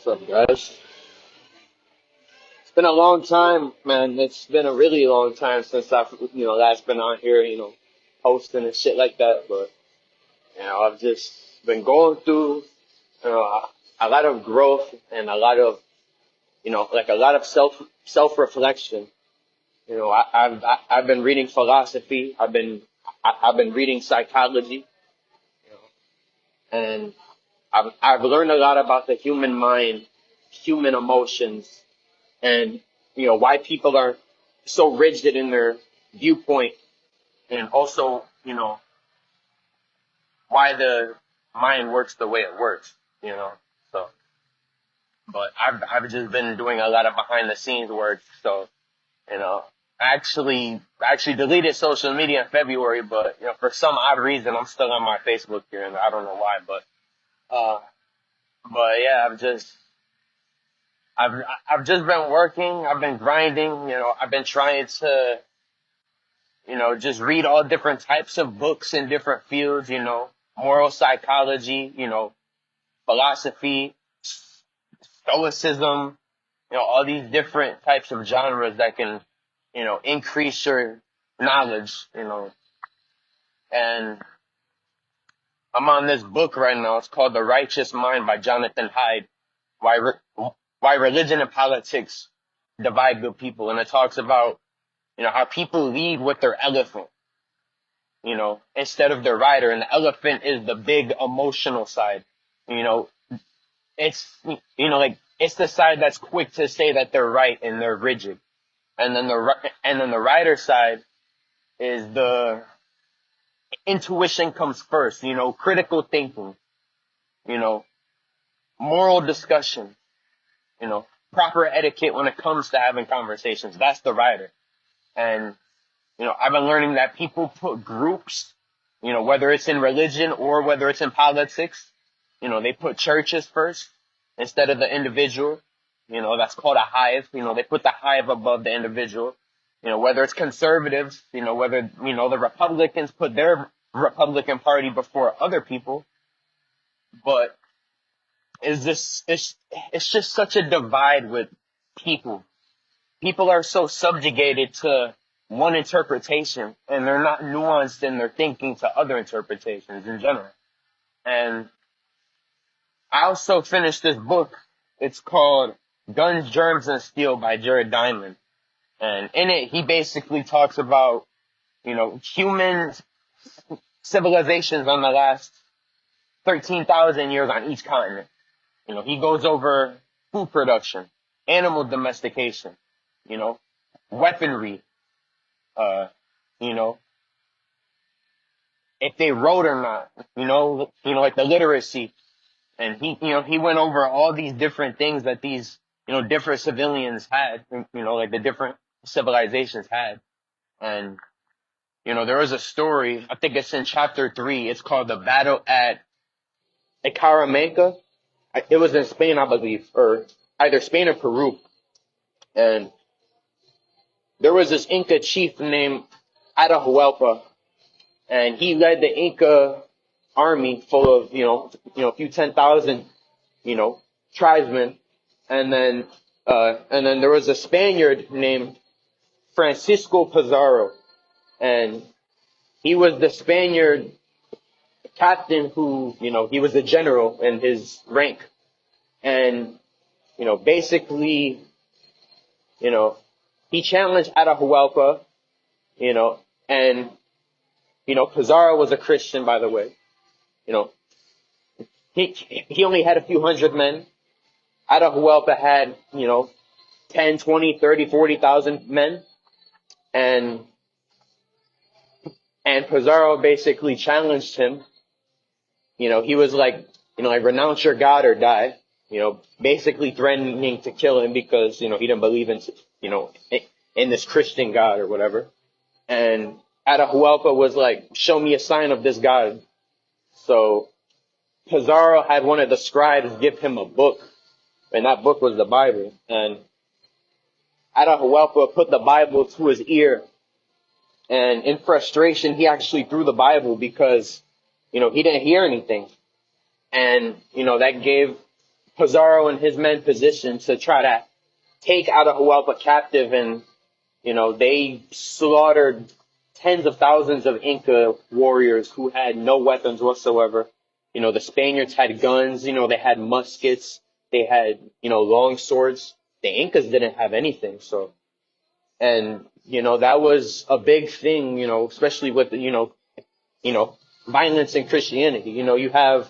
What's up, guys? It's been a long time, man. It's been a really long time since I've, last been on here, posting and shit like that. But, I've just been going through, you know, a lot of growth and a lot of, like a lot of self reflection. I've been reading philosophy. I've been reading psychology, you and I've learned a lot about the human mind, human emotions, and why people are so rigid in their viewpoint, and also why the mind works the way it works. So, but I've just been doing a lot of behind the scenes work. So, you know, I actually deleted social media in February, but for some odd reason I'm still on my Facebook here, and I don't know why. Uh, but yeah, I've I've just been working. I've been grinding. I've been trying to just read all different types of books in different fields. Moral psychology. Philosophy, stoicism. All these different types of genres that can increase your knowledge. And I'm on this book right now. It's called The Righteous Mind by Jonathan Hyde. Why why religion and politics divide good people, and it talks about how people lead with their elephant, instead of their rider. And the elephant is the big emotional side. You know, it's, like it's the side that's quick to say that they're right and they're rigid. And then the rider side is the intuition comes first, critical thinking, you know, moral discussion, proper etiquette when it comes to having conversations. That's the rider. And, I've been learning that people put groups, whether it's in religion or whether it's in politics, they put churches first instead of the individual. That's called a hive. They put the hive above the individual. Whether it's conservatives, whether, the Republicans put their Republican Party before other people. But it's just such a divide with people. People are so subjugated to one interpretation, and they're not nuanced in their thinking to other interpretations in general. And I also finished this book. It's called Guns, Germs, and Steel by Jared Diamond. And in it, he basically talks about, human civilizations on the last 13,000 years on each continent. He goes over food production, animal domestication, you know, weaponry, uh, you know, if they wrote or not, like the literacy. And he went over all these different things that these, different civilians had, like the different civilizations had. And, there was a story, I think it's in chapter 3. It's called the Battle at Icarameca. It was in Spain, I believe, or either Spain or Peru. And there was this Inca chief named Atahualpa, and he led the Inca army full of, a few 10,000, tribesmen. And then there was a Spaniard named Francisco Pizarro, and he was the Spaniard captain who, he was a general in his rank. And, basically, he challenged Atahualpa, and, Pizarro was a Christian, by the way. You know, he only had a few hundred men. Atahualpa had, 10, 20, 30, 40,000 men. And Pizarro basically challenged him. He was like renounce your God or die. Basically threatening to kill him because, he didn't believe in, in this Christian God or whatever. And Atahualpa was like, show me a sign of this God. So Pizarro had one of the scribes give him a book, and that book was the Bible. And Atahualpa put the Bible to his ear, and in frustration, he actually threw the Bible because, he didn't hear anything. And, that gave Pizarro and his men position to try to take Atahualpa captive. And, they slaughtered tens of thousands of Inca warriors who had no weapons whatsoever. The Spaniards had guns, they had muskets, they had, long swords. The Incas didn't have anything. So, and, that was a big thing, especially with, violence in Christianity. You have,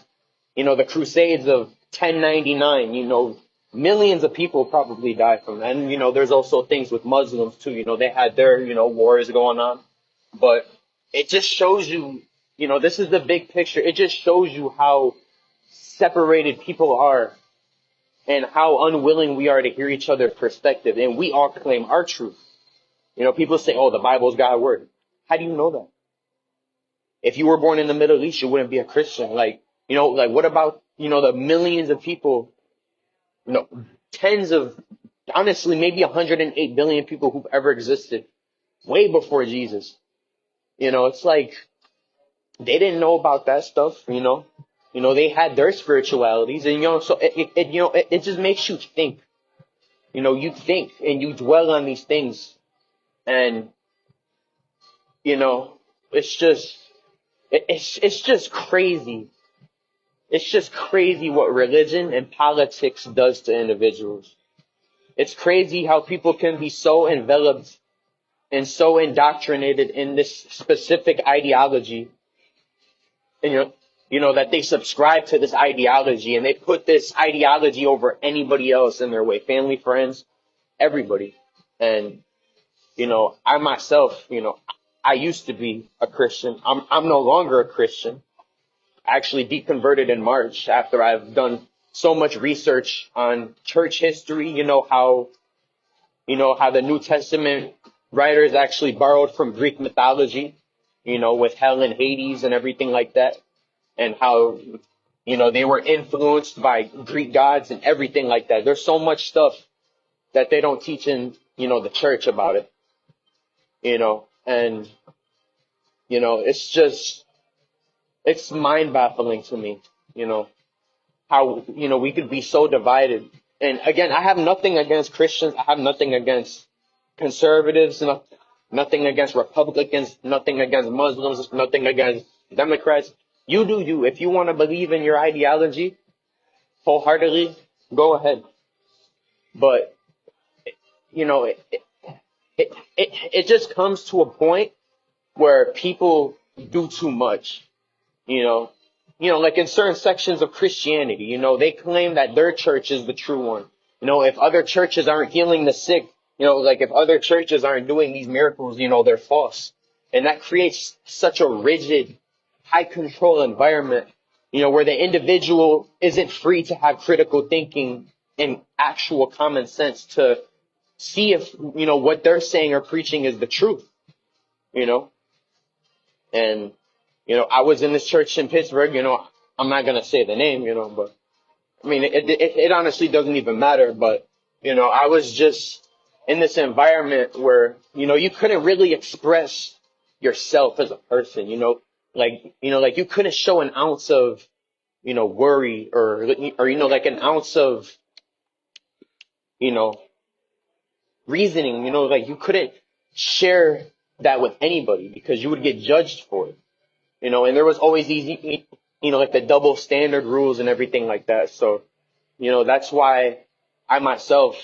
the Crusades of 1099, millions of people probably died from that. And, there's also things with Muslims too. They had their, wars going on. But it just shows you, this is the big picture. It just shows you how separated people are and how unwilling we are to hear each other's perspective. And we all claim our truth. People say, oh, the Bible's God's word. How do you know that? If you were born in the Middle East, you wouldn't be a Christian. What about, the millions of people, tens of, honestly, maybe 108 billion people who've ever existed way before Jesus. It's like they didn't know about that stuff, they had their spiritualities and, so it just makes you think, you think and you dwell on these things and, it's just, it's just crazy. It's just crazy what religion and politics does to individuals. It's crazy how people can be so enveloped and so indoctrinated in this specific ideology, and that they subscribe to this ideology and they put this ideology over anybody else in their way, family, friends, everybody. And I myself, I used to be a Christian. I'm no longer a Christian. I actually deconverted in March after I've done so much research on church history. How the New Testament writers actually borrowed from Greek mythology, with hell and Hades and everything like that. And how, they were influenced by Greek gods and everything like that. There's so much stuff that they don't teach in, the church about it, and, it's mind baffling to me, how, we could be so divided. And again, I have nothing against Christians. I have nothing against conservatives, nothing against Republicans, nothing against Muslims, nothing against Democrats. You do you. If you want to believe in your ideology wholeheartedly, go ahead. But, it just comes to a point where people do too much, like in certain sections of Christianity, they claim that their church is the true one. If other churches aren't healing the sick, like if other churches aren't doing these miracles, they're false. And that creates such a rigid, high control environment, where the individual isn't free to have critical thinking and actual common sense to see if, what they're saying or preaching is the truth, and, I was in this church in Pittsburgh, I'm not going to say the name, but I mean, it honestly doesn't even matter. But, I was just in this environment where, you couldn't really express yourself as a person, like you couldn't show an ounce of, worry or, like an ounce of, you know, reasoning, like you couldn't share that with anybody because you would get judged for it, and there was always these, like the double standard rules and everything like that. So, that's why I myself,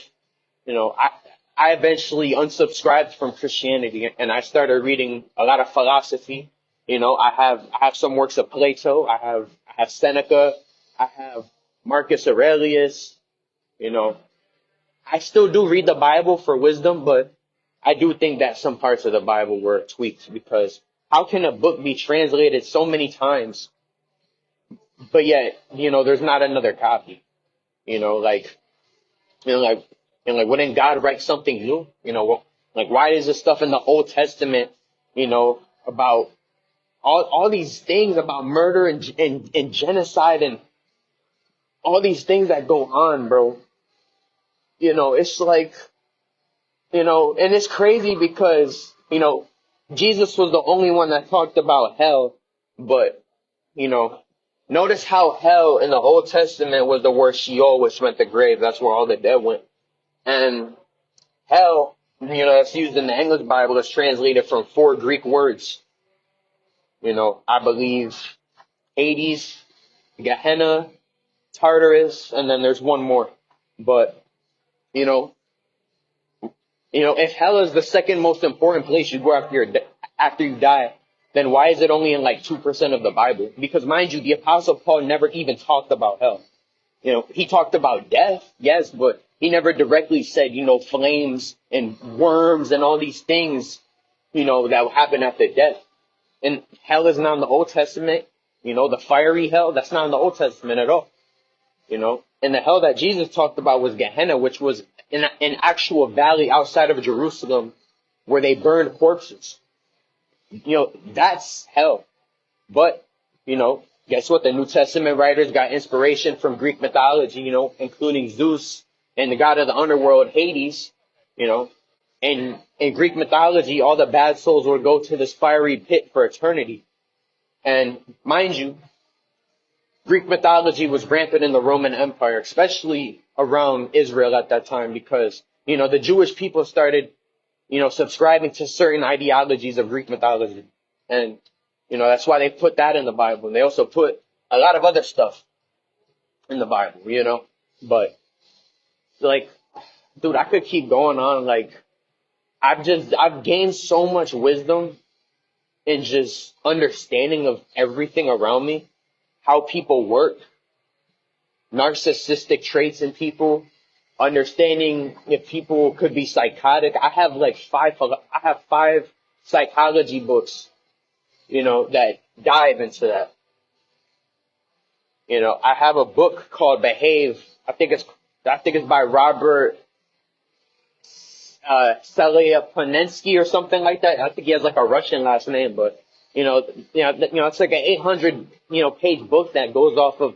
I eventually unsubscribed from Christianity and I started reading a lot of philosophy. I have some works of Plato. I have Seneca. I have Marcus Aurelius. You know, I still do read the Bible for wisdom, but I do think that some parts of the Bible were tweaked because how can a book be translated so many times, but yet, there's not another copy? You know, like, like, wouldn't God write something new? Like, why is this stuff in the Old Testament, about all these things about murder and genocide and all these things that go on, bro? It's like, and it's crazy because, Jesus was the only one that talked about hell, but, you know, Notice how hell in the Old Testament was the word Sheol, which meant the grave. That's where all the dead went. And hell, it's used in the English Bible, is translated from four Greek words. I believe Hades, Gehenna, Tartarus, and then there's one more. But, you know, if hell is the second most important place you go after you die, then why is it only in like 2% of the Bible? Because mind you, the Apostle Paul never even talked about hell. He talked about death, yes, but he never directly said, flames and worms and all these things, that will happen after death. And hell is not in the Old Testament. The fiery hell, that's not in the Old Testament at all. And the hell that Jesus talked about was Gehenna, which was an actual valley outside of Jerusalem where they burned corpses. That's hell. But, guess what? The New Testament writers got inspiration from Greek mythology, including Zeus and the god of the underworld, Hades, and in Greek mythology, all the bad souls would go to this fiery pit for eternity. And mind you, Greek mythology was rampant in the Roman Empire, especially around Israel at that time, because, the Jewish people started, subscribing to certain ideologies of Greek mythology. And, that's why they put that in the Bible. And they also put a lot of other stuff in the Bible, But, like, dude, I could keep going on. Like, I've gained so much wisdom and just understanding of everything around me, how people work, narcissistic traits in people, understanding if people could be psychotic. I have five psychology books, that dive into that. I have a book called Behave. I think it's by Robert Selyapinensky or something like that. I think he has like a Russian last name, but it's like an 800 page book that goes off of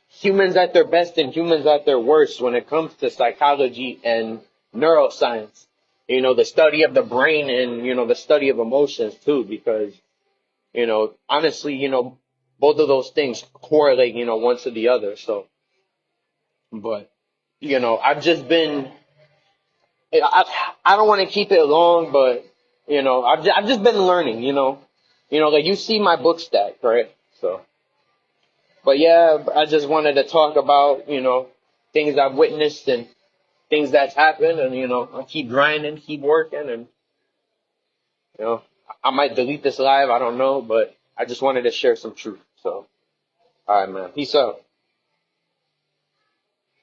humans at their best and humans at their worst when it comes to psychology and neuroscience. The study of the brain and the study of emotions too, because honestly, both of those things correlate one to the other. So, but I've just been. I don't want to keep it long, but I've just been learning. Like you see my book stack, right? So, but yeah, I just wanted to talk about things I've witnessed and things that's happened, and I keep grinding, keep working, and I might delete this live, I don't know, but I just wanted to share some truth. So, all right, man, peace out.